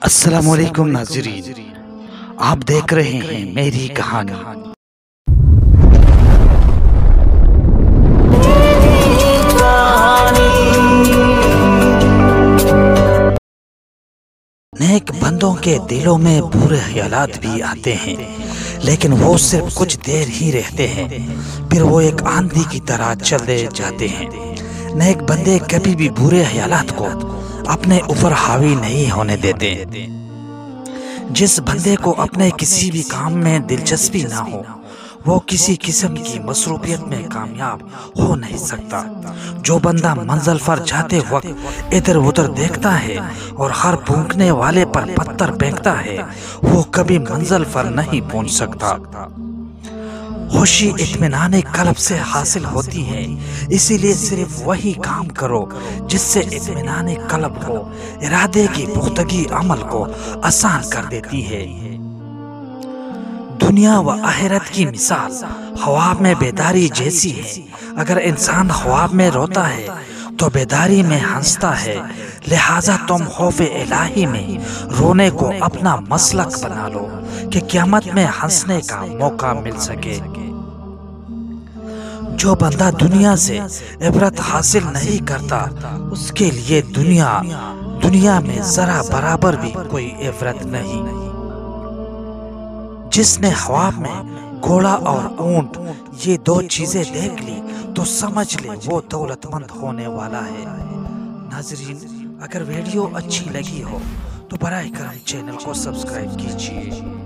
अस्सलामुअलैकुम नाज़रीन, आप देख रहे हैं मेरी कहानी। नेक बंदों के दिलों में बुरे ख्यालात भी आते हैं, लेकिन वो सिर्फ कुछ देर ही रहते हैं, फिर वो एक आंधी की तरह चले जाते हैं। नेक बंदे कभी भी बुरे ख्यालात को अपने ऊपर हावी नहीं होने देते। जिस बंदे को अपने किसी भी काम में दिलचस्पी ना हो, वो किसी किस्म की मसरूफियत में कामयाब हो नहीं सकता। जो बंदा मंजिल पर जाते वक्त इधर उधर देखता है और हर भूखने वाले पर पत्थर फेंकता है, वो कभी मंजिल पर नहीं पहुंच सकता। खुशी इत्मीनान कल्ब से हासिल होती है, इसीलिए सिर्फ वही काम करो जिससे इत्मीनान कल्ब हो। इरादे की पुख्तगी अमल को आसान कर देती है। दुनिया व आखिरत की मिसाल ख्वाब में बेदारी जैसी है। अगर इंसान ख्वाब में रोता है तो बेदारी में हंसता है, लिहाजा तुम खौफ इलाही में रोने को अपना मसलक बना लो कि क़यामत में हंसने का मौका मिल सके। जो बंदा दुनिया से इबरत हासिल नहीं करता, उसके लिए दुनिया में जरा बराबर भी कोई इबरत नहीं। जिसने ख्वाब में घोड़ा और ऊंट ये दो चीजें देख ली तो समझ ले वो दौलतमंद होने वाला है। नाज़रीन, अगर वीडियो अच्छी लगी हो तो बराए करम चैनल को सब्सक्राइब कीजिए।